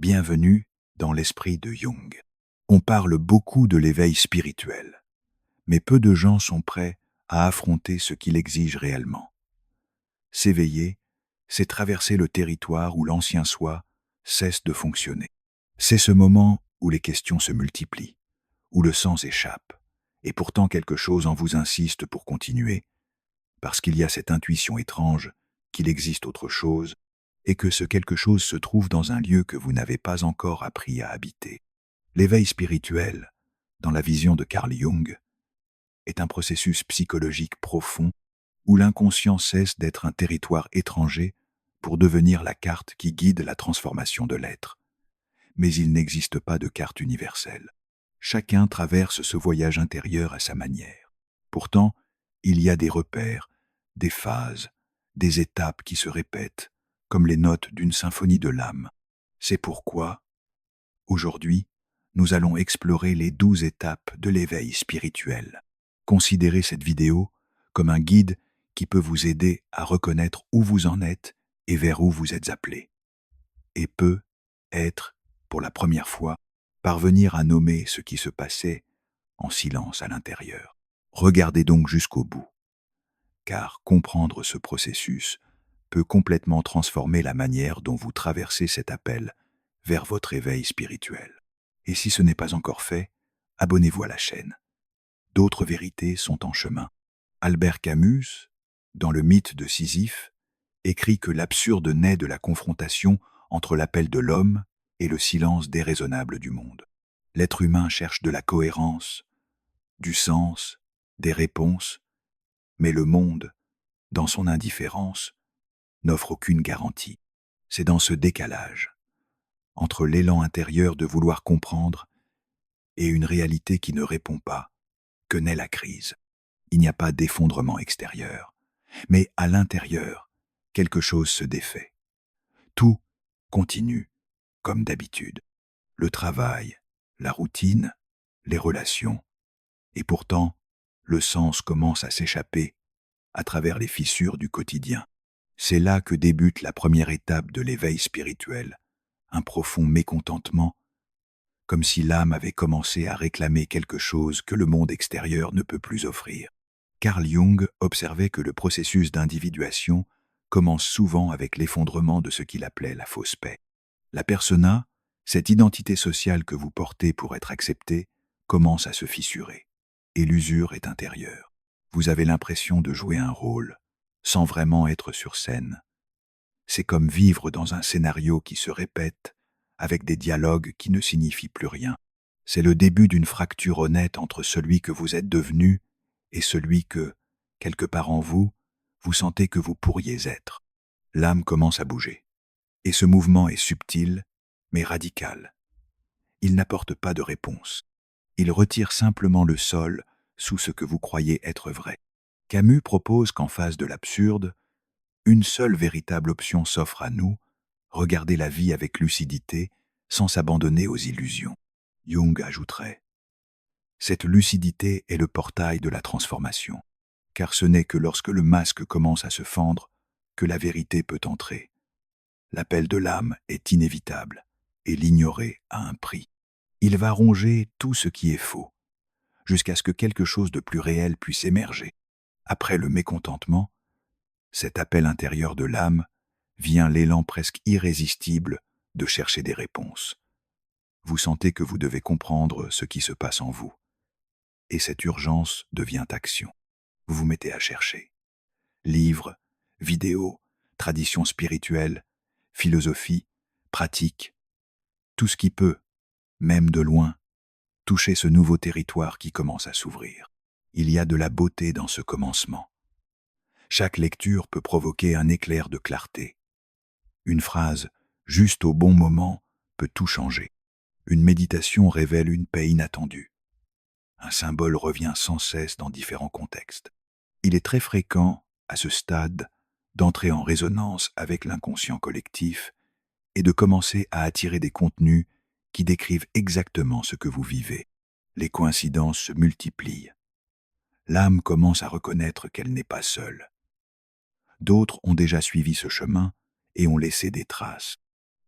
Bienvenue dans l'esprit de Jung. On parle beaucoup de l'éveil spirituel, mais peu de gens sont prêts à affronter ce qu'il exige réellement. S'éveiller, c'est traverser le territoire où l'ancien soi cesse de fonctionner. C'est ce moment où les questions se multiplient, où le sens échappe, et pourtant quelque chose en vous insiste pour continuer, parce qu'il y a cette intuition étrange qu'il existe autre chose, et que ce quelque chose se trouve dans un lieu que vous n'avez pas encore appris à habiter. L'éveil spirituel, dans la vision de Carl Jung, est un processus psychologique profond où l'inconscient cesse d'être un territoire étranger pour devenir la carte qui guide la transformation de l'être. Mais il n'existe pas de carte universelle. Chacun traverse ce voyage intérieur à sa manière. Pourtant, il y a des repères, des phases, des étapes qui se répètent, comme les notes d'une symphonie de l'âme. C'est pourquoi, aujourd'hui, nous allons explorer les 12 étapes de l'éveil spirituel. Considérez cette vidéo comme un guide qui peut vous aider à reconnaître où vous en êtes et vers où vous êtes appelé. Et peut être, pour la première fois, parvenir à nommer ce qui se passait en silence à l'intérieur. Regardez donc jusqu'au bout, car comprendre ce processus peut complètement transformer la manière dont vous traversez cet appel vers votre éveil spirituel. Et si ce n'est pas encore fait, abonnez-vous à la chaîne. D'autres vérités sont en chemin. Albert Camus, dans le mythe de Sisyphe, écrit que l'absurde naît de la confrontation entre l'appel de l'homme et le silence déraisonnable du monde. L'être humain cherche de la cohérence, du sens, des réponses, mais le monde, dans son indifférence, n'offre aucune garantie. C'est dans ce décalage, entre l'élan intérieur de vouloir comprendre et une réalité qui ne répond pas, que naît la crise. Il n'y a pas d'effondrement extérieur, mais à l'intérieur, quelque chose se défait. Tout continue, comme d'habitude. Le travail, la routine, les relations, et pourtant, le sens commence à s'échapper à travers les fissures du quotidien. C'est là que débute la première étape de l'éveil spirituel, un profond mécontentement, comme si l'âme avait commencé à réclamer quelque chose que le monde extérieur ne peut plus offrir. Carl Jung observait que le processus d'individuation commence souvent avec l'effondrement de ce qu'il appelait la fausse paix. La persona, cette identité sociale que vous portez pour être accepté, commence à se fissurer. Et l'usure est intérieure. Vous avez l'impression de jouer un rôle, sans vraiment être sur scène. C'est comme vivre dans un scénario qui se répète, avec des dialogues qui ne signifient plus rien. C'est le début d'une fracture honnête entre celui que vous êtes devenu et celui que, quelque part en vous, vous sentez que vous pourriez être. L'âme commence à bouger. Et ce mouvement est subtil, mais radical. Il n'apporte pas de réponse. Il retire simplement le sol sous ce que vous croyez être vrai. Camus propose qu'en face de l'absurde, une seule véritable option s'offre à nous, regarder la vie avec lucidité sans s'abandonner aux illusions. Jung ajouterait: cette lucidité est le portail de la transformation, car ce n'est que lorsque le masque commence à se fendre que la vérité peut entrer. L'appel de l'âme est inévitable, et l'ignorer a un prix. Il va ronger tout ce qui est faux, jusqu'à ce que quelque chose de plus réel puisse émerger. Après le mécontentement, cet appel intérieur de l'âme, vient l'élan presque irrésistible de chercher des réponses. Vous sentez que vous devez comprendre ce qui se passe en vous, et cette urgence devient action. Vous vous mettez à chercher. Livres, vidéos, traditions spirituelles, philosophie, pratique, tout ce qui peut, même de loin, toucher ce nouveau territoire qui commence à s'ouvrir. Il y a de la beauté dans ce commencement. Chaque lecture peut provoquer un éclair de clarté. Une phrase, juste au bon moment, peut tout changer. Une méditation révèle une paix inattendue. Un symbole revient sans cesse dans différents contextes. Il est très fréquent, à ce stade, d'entrer en résonance avec l'inconscient collectif et de commencer à attirer des contenus qui décrivent exactement ce que vous vivez. Les coïncidences se multiplient. L'âme commence à reconnaître qu'elle n'est pas seule. D'autres ont déjà suivi ce chemin et ont laissé des traces.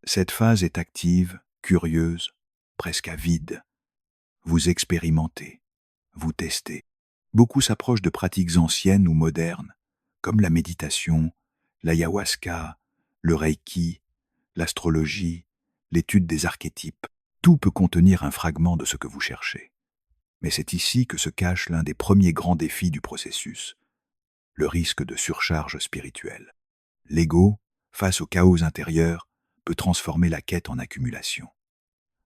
Cette phase est active curieuse, presque avide. Vous expérimentez, vous testez. Beaucoup s'approchent de pratiques anciennes ou modernes, comme la méditation, l'ayahuasca, le reiki, l'astrologie, l'étude des archétypes. Tout peut contenir un fragment de ce que vous cherchez. Mais c'est ici que se cache l'un des premiers grands défis du processus, le risque de surcharge spirituelle. L'ego, face au chaos intérieur, peut transformer la quête en accumulation.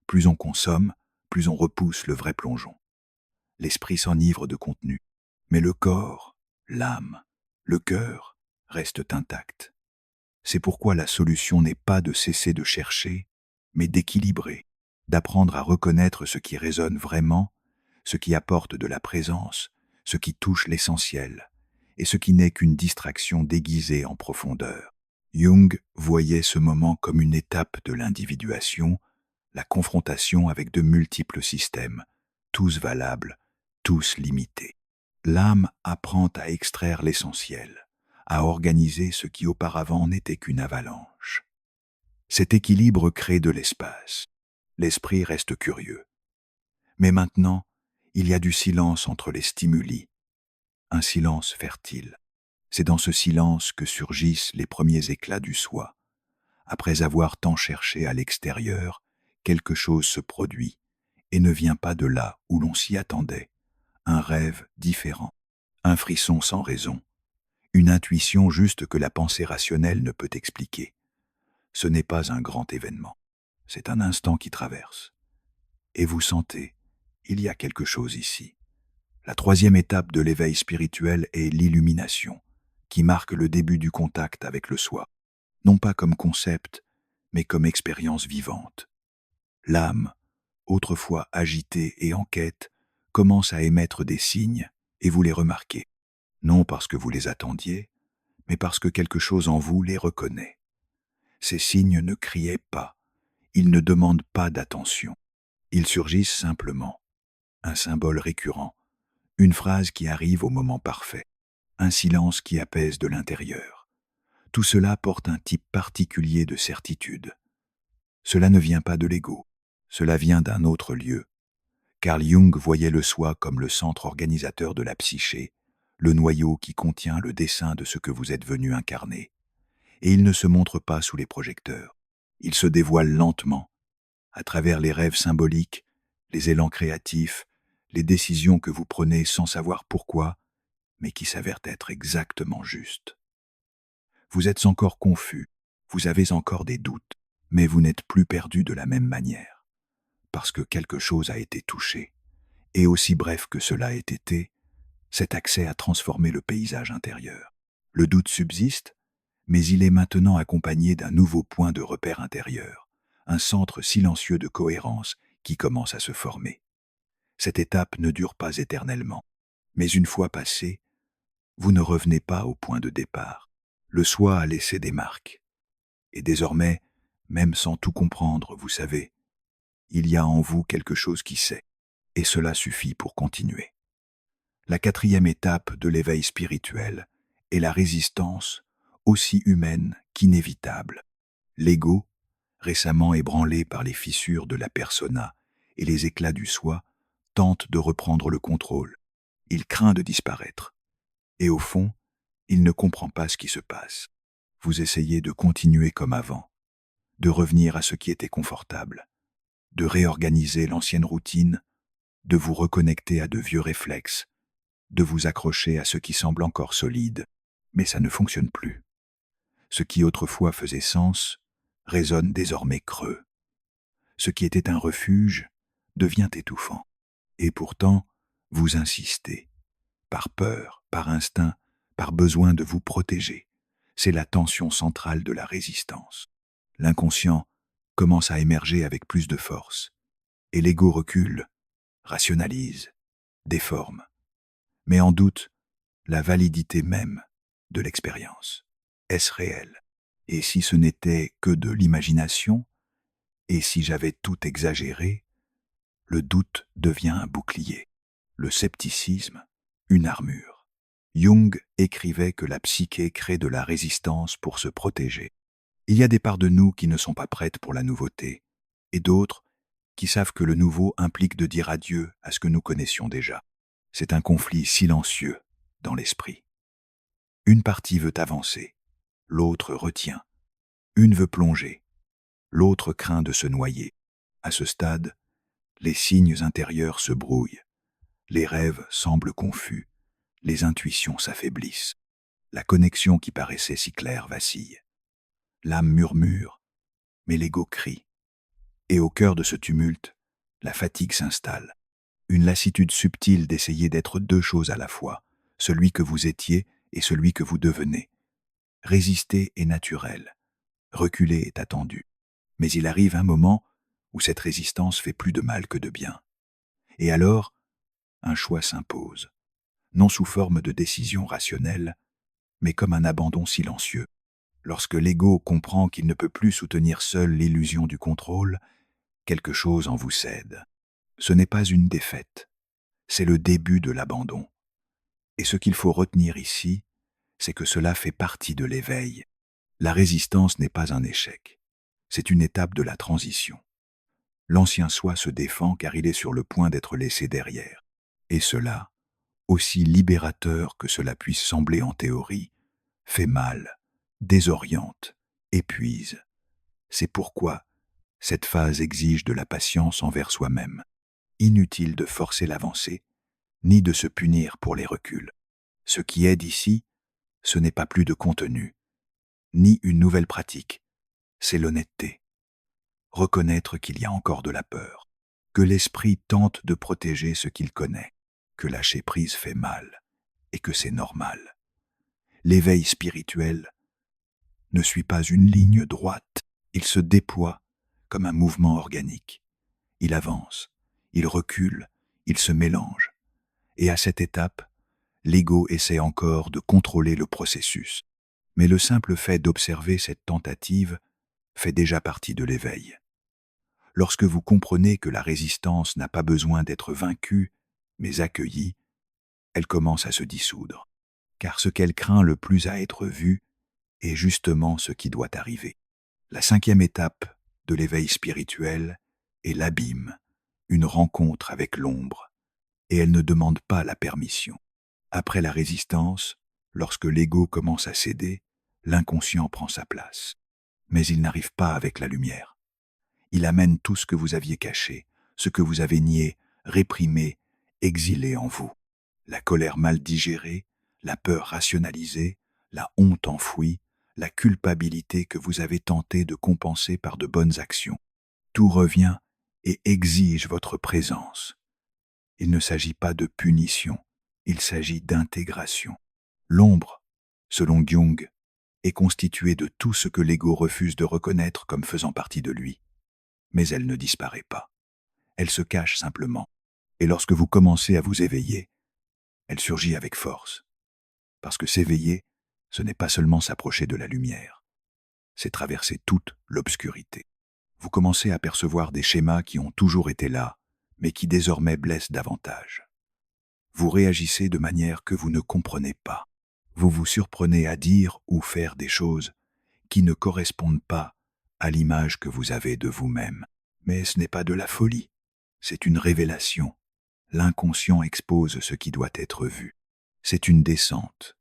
Plus on consomme, plus on repousse le vrai plongeon. L'esprit s'enivre de contenu, mais le corps, l'âme, le cœur restent intacts. C'est pourquoi la solution n'est pas de cesser de chercher, mais d'équilibrer, d'apprendre à reconnaître ce qui résonne vraiment, ce qui apporte de la présence, ce qui touche l'essentiel, et ce qui n'est qu'une distraction déguisée en profondeur. Jung voyait ce moment comme une étape de l'individuation, la confrontation avec de multiples systèmes, tous valables, tous limités. L'âme apprend à extraire l'essentiel, à organiser ce qui auparavant n'était qu'une avalanche. Cet équilibre crée de l'espace. L'esprit reste curieux. Mais maintenant, il y a du silence entre les stimuli, un silence fertile. C'est dans ce silence que surgissent les premiers éclats du soi. Après avoir tant cherché à l'extérieur, quelque chose se produit et ne vient pas de là où l'on s'y attendait. Un rêve différent, un frisson sans raison, une intuition juste que la pensée rationnelle ne peut expliquer. Ce n'est pas un grand événement, c'est un instant qui traverse. Et vous sentez, il y a quelque chose ici. La troisième étape de l'éveil spirituel est l'illumination, qui marque le début du contact avec le soi, non pas comme concept, mais comme expérience vivante. L'âme, autrefois agitée et en quête, commence à émettre des signes, et vous les remarquez, non parce que vous les attendiez, mais parce que quelque chose en vous les reconnaît. Ces signes ne criaient pas, ils ne demandent pas d'attention, ils surgissent simplement. Un symbole récurrent, une phrase qui arrive au moment parfait, un silence qui apaise de l'intérieur. Tout cela porte un type particulier de certitude. Cela ne vient pas de l'ego, cela vient d'un autre lieu. Carl Jung voyait le soi comme le centre organisateur de la psyché, le noyau qui contient le dessin de ce que vous êtes venu incarner. Et il ne se montre pas sous les projecteurs. Il se dévoile lentement, à travers les rêves symboliques, les élans créatifs, les décisions que vous prenez sans savoir pourquoi, mais qui s'avèrent être exactement justes. Vous êtes encore confus, vous avez encore des doutes, mais vous n'êtes plus perdu de la même manière, parce que quelque chose a été touché. Et aussi bref que cela ait été, cet accès a transformé le paysage intérieur. Le doute subsiste, mais il est maintenant accompagné d'un nouveau point de repère intérieur, un centre silencieux de cohérence qui commence à se former. Cette étape ne dure pas éternellement, mais une fois passée, vous ne revenez pas au point de départ. Le soi a laissé des marques. Et désormais, même sans tout comprendre, vous savez, il y a en vous quelque chose qui sait, et cela suffit pour continuer. La quatrième étape de l'éveil spirituel est la résistance, aussi humaine qu'inévitable. L'ego, récemment ébranlé par les fissures de la persona et les éclats du soi, tente de reprendre le contrôle. Il craint de disparaître. Et au fond, il ne comprend pas ce qui se passe. Vous essayez de continuer comme avant, de revenir à ce qui était confortable, de réorganiser l'ancienne routine, de vous reconnecter à de vieux réflexes, de vous accrocher à ce qui semble encore solide, mais ça ne fonctionne plus. Ce qui autrefois faisait sens résonne désormais creux. Ce qui était un refuge devient étouffant. Et pourtant, vous insistez, par peur, par instinct, par besoin de vous protéger. C'est la tension centrale de la résistance. L'inconscient commence à émerger avec plus de force, et l'ego recule, rationalise, déforme, met en doute la validité même de l'expérience. Est-ce réel? Et si ce n'était que de l'imagination? Et si j'avais tout exagéré? Le doute devient un bouclier, le scepticisme, une armure. Jung écrivait que la psyché crée de la résistance pour se protéger. Il y a des parts de nous qui ne sont pas prêtes pour la nouveauté, et d'autres qui savent que le nouveau implique de dire adieu à ce que nous connaissions déjà. C'est un conflit silencieux dans l'esprit. Une partie veut avancer, l'autre retient. Une veut plonger, l'autre craint de se noyer. À ce stade, les signes intérieurs se brouillent, les rêves semblent confus, les intuitions s'affaiblissent. La connexion qui paraissait si claire vacille. L'âme murmure, mais l'ego crie. Et au cœur de ce tumulte, la fatigue s'installe. Une lassitude subtile d'essayer d'être deux choses à la fois, celui que vous étiez et celui que vous devenez. Résister est naturel, reculer est attendu. Mais il arrive un moment où cette résistance fait plus de mal que de bien. Et alors, un choix s'impose, non sous forme de décision rationnelle, mais comme un abandon silencieux. Lorsque l'ego comprend qu'il ne peut plus soutenir seul l'illusion du contrôle, quelque chose en vous cède. Ce n'est pas une défaite, c'est le début de l'abandon. Et ce qu'il faut retenir ici, c'est que cela fait partie de l'éveil. La résistance n'est pas un échec, c'est une étape de la transition. L'ancien soi se défend car il est sur le point d'être laissé derrière. Et cela, aussi libérateur que cela puisse sembler en théorie, fait mal, désoriente, épuise. C'est pourquoi cette phase exige de la patience envers soi-même. Inutile de forcer l'avancée, ni de se punir pour les reculs. Ce qui aide ici, ce n'est pas plus de contenu, ni une nouvelle pratique, c'est l'honnêteté. Reconnaître qu'il y a encore de la peur, que l'esprit tente de protéger ce qu'il connaît, que lâcher prise fait mal, et que c'est normal. L'éveil spirituel ne suit pas une ligne droite, il se déploie comme un mouvement organique. Il avance, il recule, il se mélange. Et à cette étape, l'ego essaie encore de contrôler le processus. Mais le simple fait d'observer cette tentative fait déjà partie de l'éveil. Lorsque vous comprenez que la résistance n'a pas besoin d'être vaincue, mais accueillie, elle commence à se dissoudre. Car ce qu'elle craint le plus à être vu est justement ce qui doit arriver. La 5e étape de l'éveil spirituel est l'abîme, une rencontre avec l'ombre, et elle ne demande pas la permission. Après la résistance, lorsque l'ego commence à céder, l'inconscient prend sa place. Mais il n'arrive pas avec la lumière. Il amène tout ce que vous aviez caché, ce que vous avez nié, réprimé, exilé en vous. La colère mal digérée, la peur rationalisée, la honte enfouie, la culpabilité que vous avez tenté de compenser par de bonnes actions. Tout revient et exige votre présence. Il ne s'agit pas de punition, il s'agit d'intégration. L'ombre, selon Jung, est constituée de tout ce que l'ego refuse de reconnaître comme faisant partie de lui. Mais elle ne disparaît pas. Elle se cache simplement. Et lorsque vous commencez à vous éveiller, elle surgit avec force. Parce que s'éveiller, ce n'est pas seulement s'approcher de la lumière, c'est traverser toute l'obscurité. Vous commencez à percevoir des schémas qui ont toujours été là, mais qui désormais blessent davantage. Vous réagissez de manière que vous ne comprenez pas. Vous vous surprenez à dire ou faire des choses qui ne correspondent pas à l'image que vous avez de vous-même. Mais ce n'est pas de la folie, c'est une révélation. L'inconscient expose ce qui doit être vu. C'est une descente,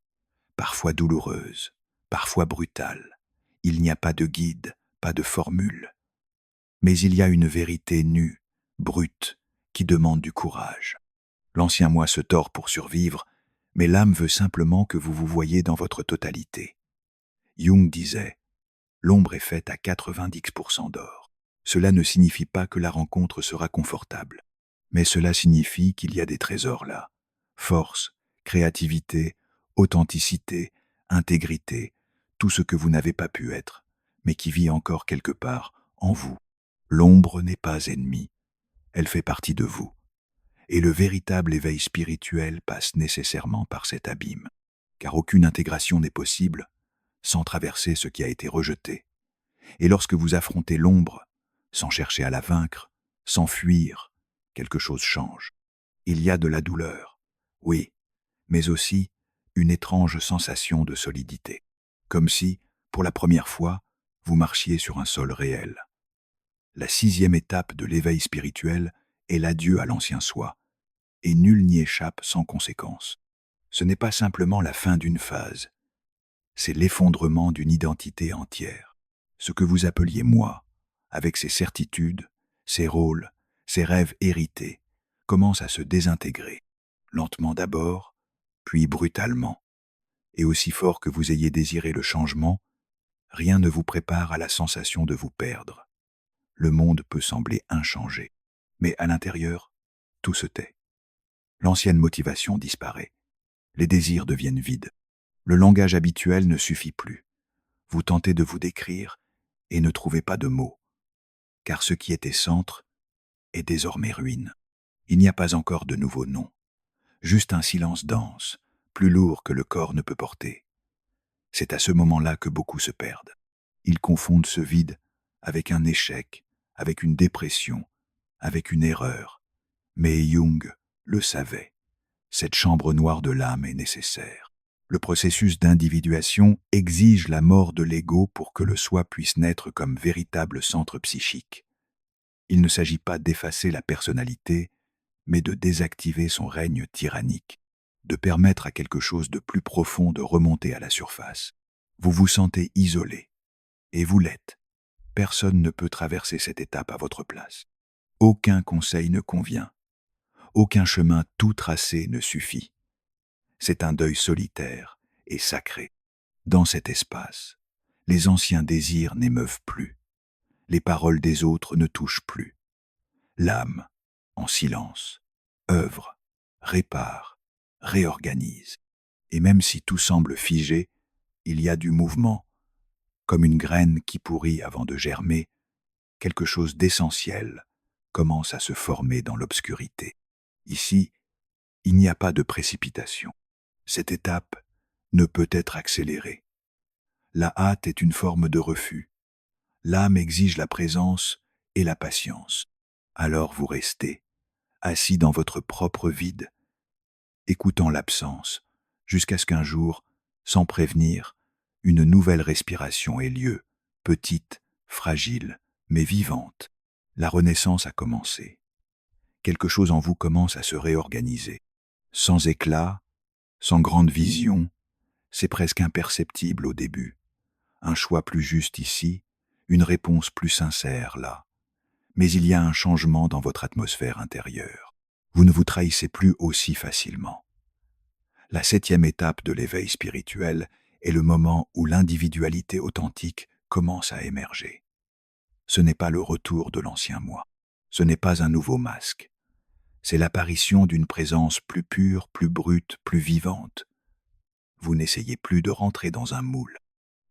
parfois douloureuse, parfois brutale. Il n'y a pas de guide, pas de formule. Mais il y a une vérité nue, brute, qui demande du courage. L'ancien moi se tord pour survivre, mais l'âme veut simplement que vous vous voyiez dans votre totalité. Jung disait « L'ombre est faite à 90% d'or ». Cela ne signifie pas que la rencontre sera confortable, mais cela signifie qu'il y a des trésors là. Force, créativité, authenticité, intégrité, tout ce que vous n'avez pas pu être, mais qui vit encore quelque part en vous. L'ombre n'est pas ennemie, elle fait partie de vous. Et le véritable éveil spirituel passe nécessairement par cet abîme, car aucune intégration n'est possible sans traverser ce qui a été rejeté. Et lorsque vous affrontez l'ombre, sans chercher à la vaincre, sans fuir, quelque chose change. Il y a de la douleur, oui, mais aussi une étrange sensation de solidité, comme si, pour la première fois, vous marchiez sur un sol réel. La 6e étape de l'éveil spirituel est l'adieu à l'ancien soi, et nul n'y échappe sans conséquence. Ce n'est pas simplement la fin d'une phase, c'est l'effondrement d'une identité entière. Ce que vous appeliez moi, avec ses certitudes, ses rôles, ses rêves hérités, commence à se désintégrer, lentement d'abord, puis brutalement. Et aussi fort que vous ayez désiré le changement, rien ne vous prépare à la sensation de vous perdre. Le monde peut sembler inchangé, mais à l'intérieur, tout se tait. L'ancienne motivation disparaît. Les désirs deviennent vides. Le langage habituel ne suffit plus. Vous tentez de vous décrire et ne trouvez pas de mots, car ce qui était centre est désormais ruine. Il n'y a pas encore de nouveau nom, juste un silence dense, plus lourd que le corps ne peut porter. C'est à ce moment-là que beaucoup se perdent. Ils confondent ce vide avec un échec, avec une dépression, avec une erreur. Mais Jung le savait. Cette chambre noire de l'âme est nécessaire. Le processus d'individuation exige la mort de l'ego pour que le soi puisse naître comme véritable centre psychique. Il ne s'agit pas d'effacer la personnalité, mais de désactiver son règne tyrannique, de permettre à quelque chose de plus profond de remonter à la surface. Vous vous sentez isolé, et vous l'êtes. Personne ne peut traverser cette étape à votre place. Aucun conseil ne convient. Aucun chemin tout tracé ne suffit. C'est un deuil solitaire et sacré. Dans cet espace, les anciens désirs n'émeuvent plus. Les paroles des autres ne touchent plus. L'âme, en silence, œuvre, répare, réorganise. Et même si tout semble figé, il y a du mouvement. Comme une graine qui pourrit avant de germer, quelque chose d'essentiel commence à se former dans l'obscurité. Ici, il n'y a pas de précipitation. Cette étape ne peut être accélérée. La hâte est une forme de refus. L'âme exige la présence et la patience. Alors vous restez, assis dans votre propre vide, écoutant l'absence, jusqu'à ce qu'un jour, sans prévenir, une nouvelle respiration ait lieu, petite, fragile, mais vivante. La renaissance a commencé. Quelque chose en vous commence à se réorganiser. Sans éclat, sans grande vision, c'est presque imperceptible au début. Un choix plus juste ici, une réponse plus sincère là. Mais il y a un changement dans votre atmosphère intérieure. Vous ne vous trahissez plus aussi facilement. La 7e étape de l'éveil spirituel est le moment où l'individualité authentique commence à émerger. Ce n'est pas le retour de l'ancien moi. Ce n'est pas un nouveau masque. C'est l'apparition d'une présence plus pure, plus brute, plus vivante. Vous n'essayez plus de rentrer dans un moule.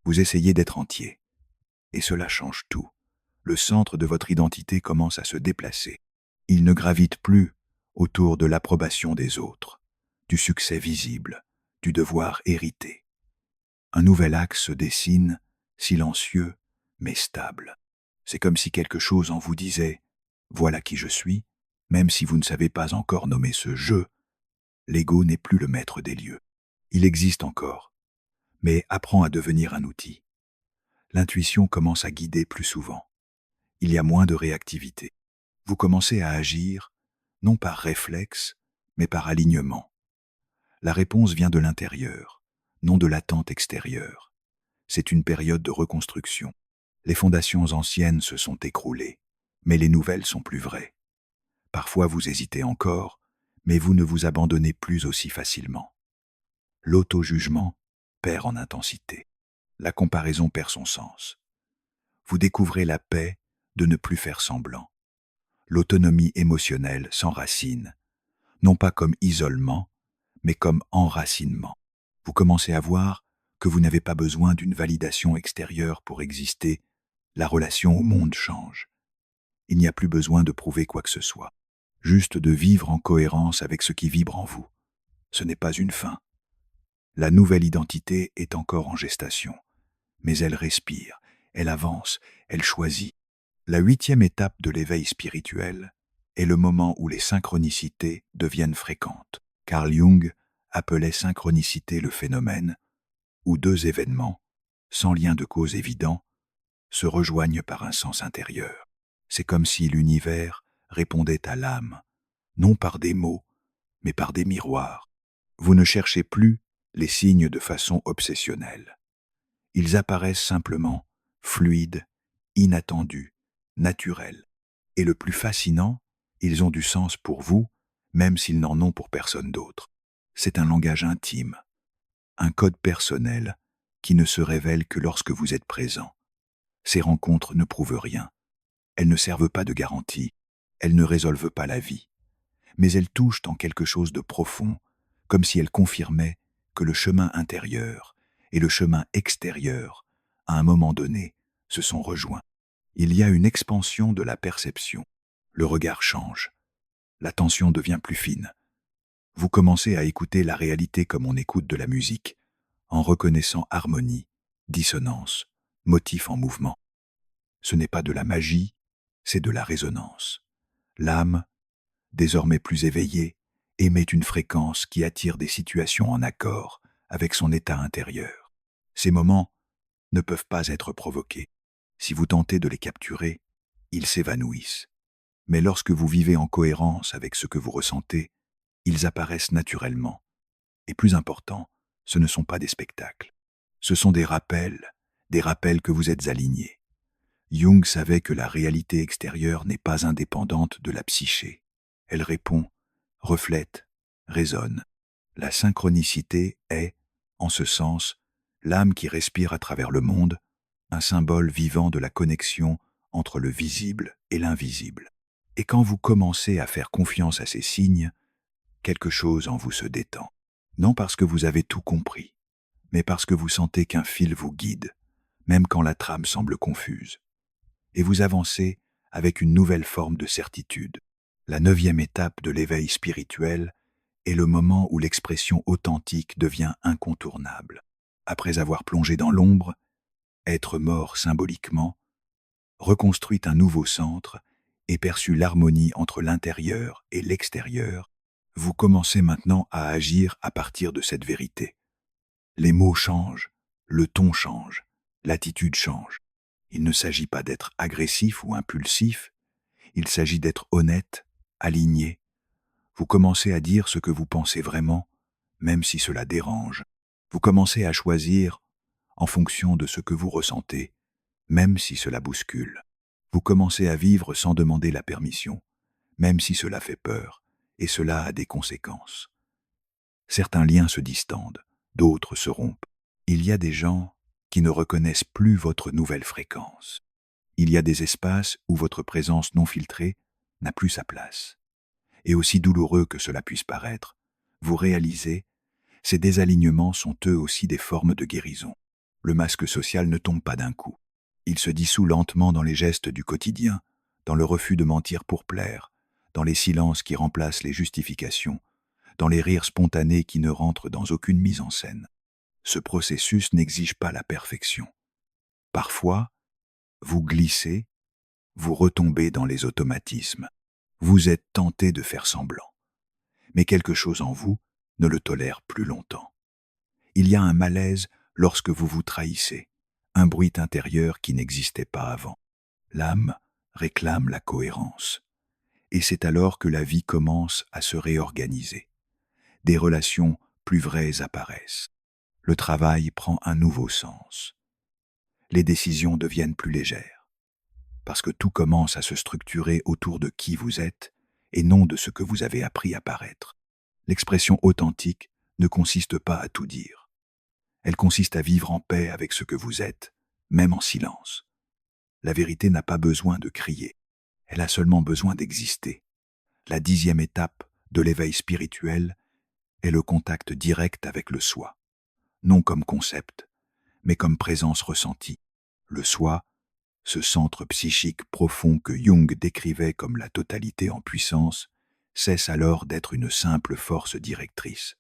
Vous essayez d'être entier. Et cela change tout. Le centre de votre identité commence à se déplacer. Il ne gravite plus autour de l'approbation des autres, du succès visible, du devoir hérité. Un nouvel axe se dessine, silencieux, mais stable. C'est comme si quelque chose en vous disait « Voilà qui je suis », même si vous ne savez pas encore nommer ce « je », l'ego n'est plus le maître des lieux. Il existe encore, mais apprend à devenir un outil. L'intuition commence à guider plus souvent. Il y a moins de réactivité. Vous commencez à agir, non par réflexe, mais par alignement. La réponse vient de l'intérieur, non de l'attente extérieure. C'est une période de reconstruction. Les fondations anciennes se sont écroulées, mais les nouvelles sont plus vraies. Parfois vous hésitez encore, mais vous ne vous abandonnez plus aussi facilement. L'auto-jugement perd en intensité. La comparaison perd son sens. Vous découvrez la paix de ne plus faire semblant. L'autonomie émotionnelle s'enracine, non pas comme isolement, mais comme enracinement. Vous commencez à voir que vous n'avez pas besoin d'une validation extérieure pour exister. La relation au monde change. Il n'y a plus besoin de prouver quoi que ce soit, juste de vivre en cohérence avec ce qui vibre en vous. Ce n'est pas une fin. La nouvelle identité est encore en gestation, mais elle respire, elle avance, elle choisit. La 8e étape de l'éveil spirituel est le moment où les synchronicités deviennent fréquentes. Carl Jung appelait synchronicité le phénomène où deux événements, sans lien de cause évident, se rejoignent par un sens intérieur. C'est comme si l'univers répondait à l'âme, non par des mots, mais par des miroirs. Vous ne cherchez plus les signes de façon obsessionnelle. Ils apparaissent simplement, fluides, inattendus, naturels. Et le plus fascinant, ils ont du sens pour vous, même s'ils n'en ont pour personne d'autre. C'est un langage intime, un code personnel qui ne se révèle que lorsque vous êtes présent. Ces rencontres ne prouvent rien. Elles ne servent pas de garantie. Elles ne résolvent pas la vie. Mais elles touchent en quelque chose de profond, comme si elles confirmaient que le chemin intérieur et le chemin extérieur, à un moment donné, se sont rejoints. Il y a une expansion de la perception. Le regard change. L'attention devient plus fine. Vous commencez à écouter la réalité comme on écoute de la musique, en reconnaissant harmonie, dissonance, motif en mouvement. Ce n'est pas de la magie, c'est de la résonance. L'âme, désormais plus éveillée, émet une fréquence qui attire des situations en accord avec son état intérieur. Ces moments ne peuvent pas être provoqués. Si vous tentez de les capturer, ils s'évanouissent. Mais lorsque vous vivez en cohérence avec ce que vous ressentez, ils apparaissent naturellement. Et plus important, ce ne sont pas des spectacles. Ce sont des rappels que vous êtes alignés. Jung savait que la réalité extérieure n'est pas indépendante de la psyché. Elle répond, reflète, résonne. La synchronicité est, en ce sens, l'âme qui respire à travers le monde, un symbole vivant de la connexion entre le visible et l'invisible. Et quand vous commencez à faire confiance à ces signes, quelque chose en vous se détend. Non parce que vous avez tout compris, mais parce que vous sentez qu'un fil vous guide, même quand la trame semble confuse. Et vous avancez avec une nouvelle forme de certitude. La 9e étape de l'éveil spirituel est le moment où l'expression authentique devient incontournable. Après avoir plongé dans l'ombre, être mort symboliquement, reconstruit un nouveau centre et perçu l'harmonie entre l'intérieur et l'extérieur, vous commencez maintenant à agir à partir de cette vérité. Les mots changent, le ton change, l'attitude change. Il ne s'agit pas d'être agressif ou impulsif, il s'agit d'être honnête, aligné. Vous commencez à dire ce que vous pensez vraiment, même si cela dérange. Vous commencez à choisir en fonction de ce que vous ressentez, même si cela bouscule. Vous commencez à vivre sans demander la permission, même si cela fait peur, et cela a des conséquences. Certains liens se distendent, d'autres se rompent. Il y a des gens qui ne reconnaissent plus votre nouvelle fréquence. Il y a des espaces où votre présence non filtrée n'a plus sa place. Et aussi douloureux que cela puisse paraître, vous réalisez, ces désalignements sont eux aussi des formes de guérison. Le masque social ne tombe pas d'un coup. Il se dissout lentement dans les gestes du quotidien, dans le refus de mentir pour plaire, dans les silences qui remplacent les justifications, dans les rires spontanés qui ne rentrent dans aucune mise en scène. Ce processus n'exige pas la perfection. Parfois, vous glissez, vous retombez dans les automatismes. Vous êtes tenté de faire semblant. Mais quelque chose en vous ne le tolère plus longtemps. Il y a un malaise lorsque vous vous trahissez, un bruit intérieur qui n'existait pas avant. L'âme réclame la cohérence. Et c'est alors que la vie commence à se réorganiser. Des relations plus vraies apparaissent. Le travail prend un nouveau sens. Les décisions deviennent plus légères. Parce que tout commence à se structurer autour de qui vous êtes et non de ce que vous avez appris à paraître. L'expression authentique ne consiste pas à tout dire. Elle consiste à vivre en paix avec ce que vous êtes, même en silence. La vérité n'a pas besoin de crier. Elle a seulement besoin d'exister. La 10e étape de l'éveil spirituel est le contact direct avec le soi. Non comme concept, mais comme présence ressentie. Le soi, ce centre psychique profond que Jung décrivait comme la totalité en puissance, cesse alors d'être une simple force directrice.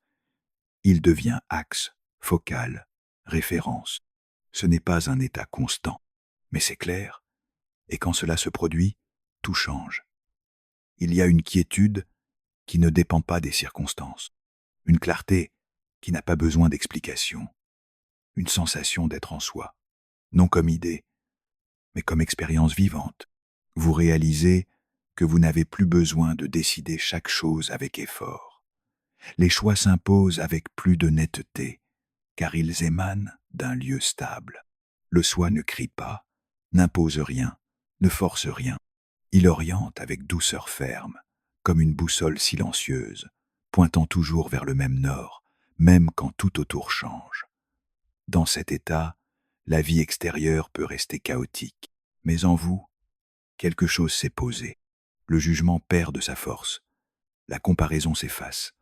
Il devient axe, focal, référence. Ce n'est pas un état constant, mais c'est clair, et quand cela se produit, tout change. Il y a une quiétude qui ne dépend pas des circonstances, une clarté qui n'a pas besoin d'explication, une sensation d'être en soi, non comme idée, mais comme expérience vivante. Vous réalisez que vous n'avez plus besoin de décider chaque chose avec effort. Les choix s'imposent avec plus de netteté, car ils émanent d'un lieu stable. Le soi ne crie pas, n'impose rien, ne force rien. Il oriente avec douceur ferme, comme une boussole silencieuse, pointant toujours vers le même nord, même quand tout autour change. Dans cet état, la vie extérieure peut rester chaotique, mais en vous, quelque chose s'est posé. Le jugement perd de sa force, la comparaison s'efface,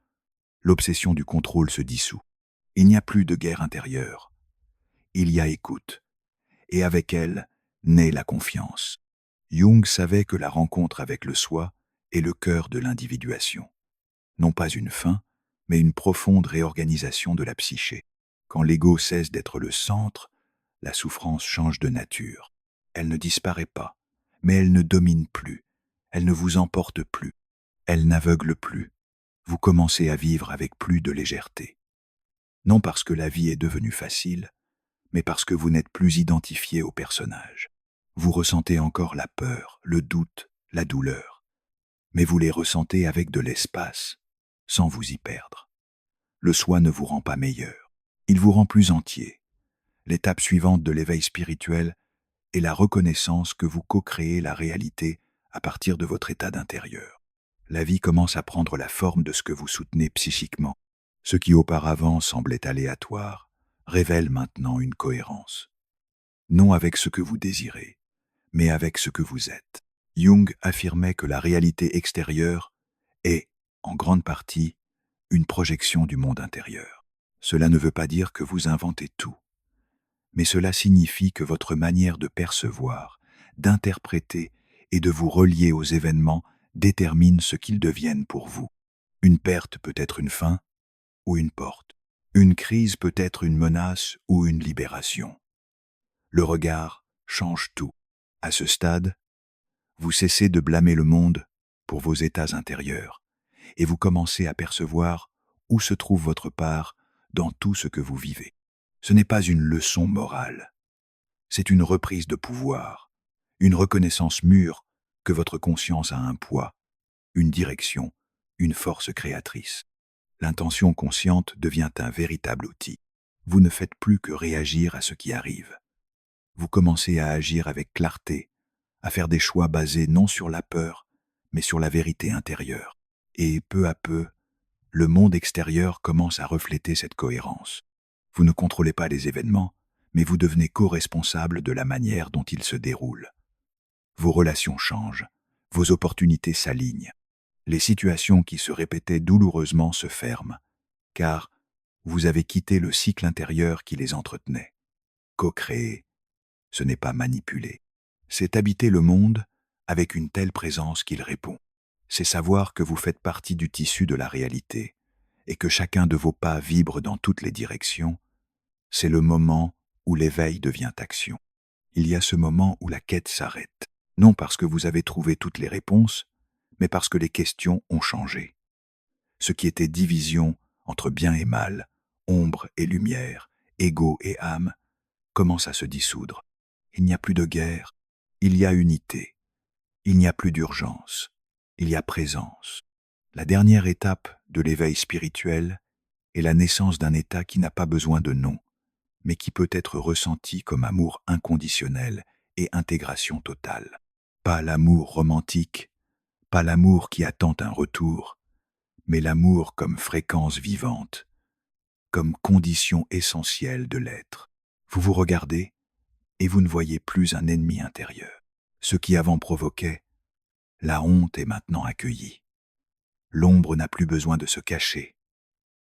l'obsession du contrôle se dissout. Il n'y a plus de guerre intérieure, il y a écoute, et avec elle naît la confiance. Jung savait que la rencontre avec le soi est le cœur de l'individuation. Non pas une fin, mais une profonde réorganisation de la psyché. Quand l'ego cesse d'être le centre, la souffrance change de nature. Elle ne disparaît pas, mais elle ne domine plus, elle ne vous emporte plus, elle n'aveugle plus. Vous commencez à vivre avec plus de légèreté. Non parce que la vie est devenue facile, mais parce que vous n'êtes plus identifié au personnage. Vous ressentez encore la peur, le doute, la douleur, mais vous les ressentez avec de l'espace, sans vous y perdre. Le soi ne vous rend pas meilleur, il vous rend plus entier. L'étape suivante de l'éveil spirituel est la reconnaissance que vous co-créez la réalité à partir de votre état d'intérieur. La vie commence à prendre la forme de ce que vous soutenez psychiquement. Ce qui auparavant semblait aléatoire révèle maintenant une cohérence. Non avec ce que vous désirez, mais avec ce que vous êtes. Jung affirmait que la réalité extérieure est, en grande partie, une projection du monde intérieur. Cela ne veut pas dire que vous inventez tout, mais cela signifie que votre manière de percevoir, d'interpréter et de vous relier aux événements détermine ce qu'ils deviennent pour vous. Une perte peut être une fin ou une porte. Une crise peut être une menace ou une libération. Le regard change tout. À ce stade, vous cessez de blâmer le monde pour vos états intérieurs et vous commencez à percevoir où se trouve votre part dans tout ce que vous vivez. Ce n'est pas une leçon morale, c'est une reprise de pouvoir, une reconnaissance mûre que votre conscience a un poids, une direction, une force créatrice. L'intention consciente devient un véritable outil. Vous ne faites plus que réagir à ce qui arrive. Vous commencez à agir avec clarté, à faire des choix basés non sur la peur, mais sur la vérité intérieure. Et peu à peu, le monde extérieur commence à refléter cette cohérence. Vous ne contrôlez pas les événements, mais vous devenez co-responsable de la manière dont ils se déroulent. Vos relations changent, vos opportunités s'alignent. Les situations qui se répétaient douloureusement se ferment, car vous avez quitté le cycle intérieur qui les entretenait. Co-créer, ce n'est pas manipuler. C'est habiter le monde avec une telle présence qu'il répond. C'est savoir que vous faites partie du tissu de la réalité et que chacun de vos pas vibre dans toutes les directions. C'est le moment où l'éveil devient action. Il y a ce moment où la quête s'arrête, non parce que vous avez trouvé toutes les réponses, mais parce que les questions ont changé. Ce qui était division entre bien et mal, ombre et lumière, ego et âme, commence à se dissoudre. Il n'y a plus de guerre, il y a unité. Il n'y a plus d'urgence, il y a présence. La dernière étape de l'éveil spirituel est la naissance d'un état qui n'a pas besoin de nom, mais qui peut être ressenti comme amour inconditionnel et intégration totale. Pas l'amour romantique, pas l'amour qui attend un retour, mais l'amour comme fréquence vivante, comme condition essentielle de l'être. Vous vous regardez et vous ne voyez plus un ennemi intérieur. Ce qui avant provoquait, la honte est maintenant accueillie. L'ombre n'a plus besoin de se cacher.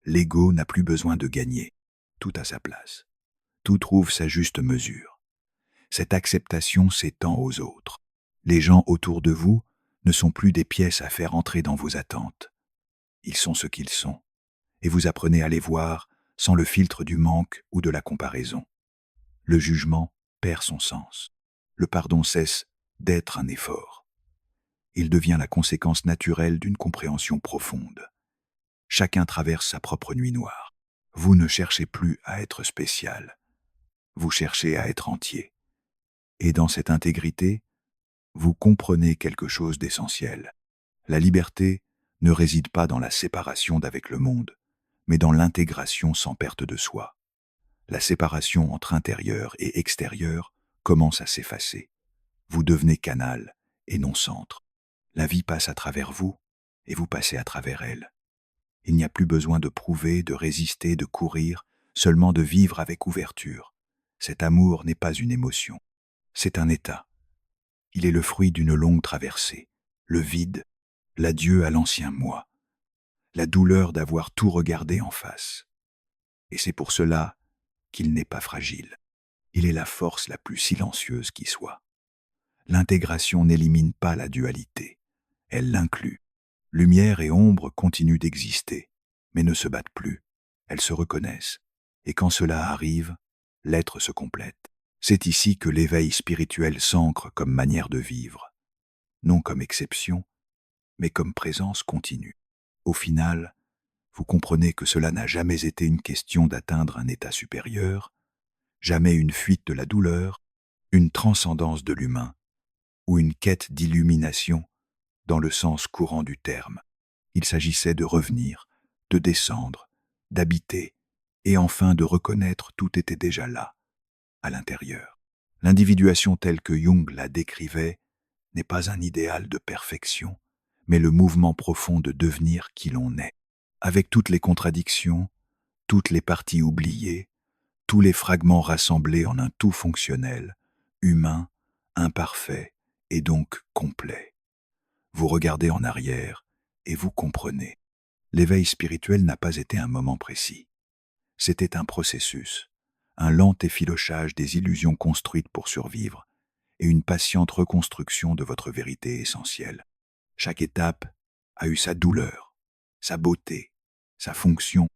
L'ego n'a plus besoin de gagner. Tout a sa place. Tout trouve sa juste mesure. Cette acceptation s'étend aux autres. Les gens autour de vous ne sont plus des pièces à faire entrer dans vos attentes. Ils sont ce qu'ils sont, et vous apprenez à les voir sans le filtre du manque ou de la comparaison. Le jugement perd son sens. Le pardon cesse d'être un effort. Il devient la conséquence naturelle d'une compréhension profonde. Chacun traverse sa propre nuit noire. Vous ne cherchez plus à être spécial. Vous cherchez à être entier. Et dans cette intégrité, vous comprenez quelque chose d'essentiel. La liberté ne réside pas dans la séparation d'avec le monde, mais dans l'intégration sans perte de soi. La séparation entre intérieur et extérieur commence à s'effacer. Vous devenez canal et non centre. La vie passe à travers vous et vous passez à travers elle. Il n'y a plus besoin de prouver, de résister, de courir, seulement de vivre avec ouverture. Cet amour n'est pas une émotion, c'est un état. Il est le fruit d'une longue traversée, le vide, l'adieu à l'ancien moi, la douleur d'avoir tout regardé en face. Et c'est pour cela qu'il n'est pas fragile. Il est la force la plus silencieuse qui soit. L'intégration n'élimine pas la dualité, elle l'inclut. Lumière et ombre continuent d'exister, mais ne se battent plus. Elles se reconnaissent, et quand cela arrive, l'être se complète. C'est ici que l'éveil spirituel s'ancre comme manière de vivre, non comme exception, mais comme présence continue. Au final, vous comprenez que cela n'a jamais été une question d'atteindre un état supérieur, jamais une fuite de la douleur, une transcendance de l'humain, ou une quête d'illumination dans le sens courant du terme. Il s'agissait de revenir, de descendre, d'habiter, et enfin de reconnaître tout était déjà là, à l'intérieur. L'individuation telle que Jung la décrivait n'est pas un idéal de perfection, mais le mouvement profond de devenir qui l'on est, avec toutes les contradictions, toutes les parties oubliées, tous les fragments rassemblés en un tout fonctionnel, humain, imparfait et donc complet. Vous regardez en arrière et vous comprenez. L'éveil spirituel n'a pas été un moment précis. C'était un processus, un lent effilochage des illusions construites pour survivre et une patiente reconstruction de votre vérité essentielle. Chaque étape a eu sa douleur, sa beauté, sa fonction.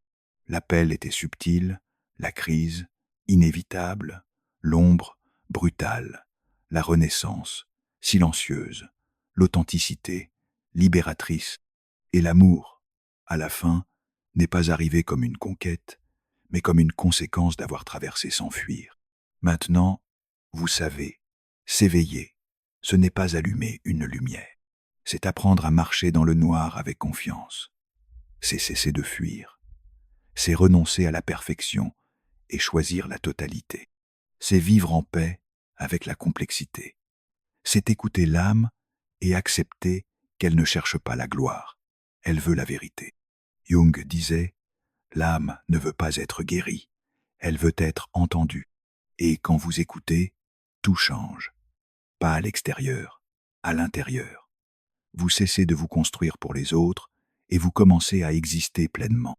L'appel était subtil, la crise, inévitable, l'ombre, brutale, la renaissance, silencieuse, l'authenticité, libératrice, et l'amour, à la fin, n'est pas arrivé comme une conquête, mais comme une conséquence d'avoir traversé sans fuir. Maintenant, vous savez, s'éveiller, ce n'est pas allumer une lumière, c'est apprendre à marcher dans le noir avec confiance. C'est cesser de fuir, c'est renoncer à la perfection et choisir la totalité. C'est vivre en paix avec la complexité. C'est écouter l'âme et accepter qu'elle ne cherche pas la gloire, elle veut la vérité. Jung disait, l'âme ne veut pas être guérie, elle veut être entendue. Et quand vous écoutez, tout change. Pas à l'extérieur, à l'intérieur. Vous cessez de vous construire pour les autres et vous commencez à exister pleinement.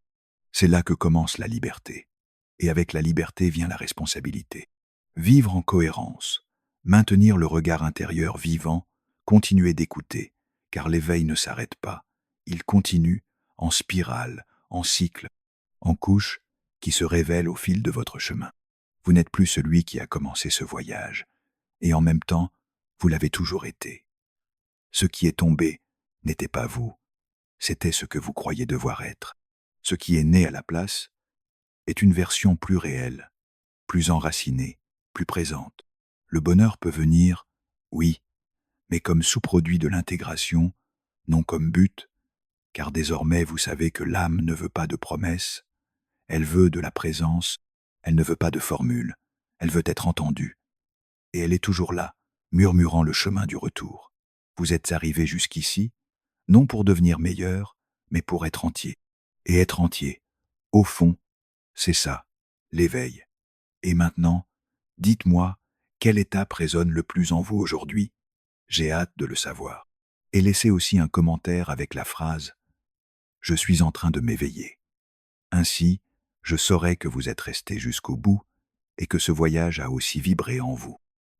C'est là que commence la liberté. Et avec la liberté vient la responsabilité. Vivre en cohérence, maintenir le regard intérieur vivant, continuer d'écouter, car l'éveil ne s'arrête pas. Il continue en spirale, en cycle, en couche qui se révèle au fil de votre chemin. Vous n'êtes plus celui qui a commencé ce voyage, et en même temps, vous l'avez toujours été. Ce qui est tombé n'était pas vous, c'était ce que vous croyez devoir être. Ce qui est né à la place est une version plus réelle, plus enracinée, plus présente. Le bonheur peut venir, oui, mais comme sous-produit de l'intégration, non comme but, car désormais vous savez que l'âme ne veut pas de promesses, elle veut de la présence, elle ne veut pas de formule, elle veut être entendue. Et elle est toujours là, murmurant le chemin du retour. Vous êtes arrivé jusqu'ici, non pour devenir meilleur, mais pour être entier. Et être entier, au fond, c'est ça, l'éveil. Et maintenant, dites-moi, quelle étape résonne le plus en vous aujourd'hui? J'ai hâte de le savoir. Et laissez aussi un commentaire avec la phrase « Je suis en train de m'éveiller ». Ainsi, je saurai que vous êtes resté jusqu'au bout et que ce voyage a aussi vibré en vous.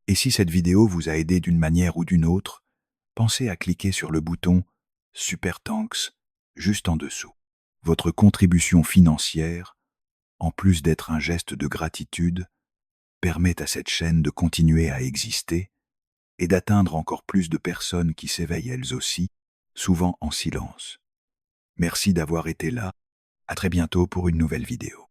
Et si cette vidéo vous a aidé d'une manière ou d'une autre, pensez à cliquer sur le bouton « Super Thanks » juste en dessous. Votre contribution financière, en plus d'être un geste de gratitude, permet à cette chaîne de continuer à exister et d'atteindre encore plus de personnes qui s'éveillent elles aussi, souvent en silence. Merci d'avoir été là. À très bientôt pour une nouvelle vidéo.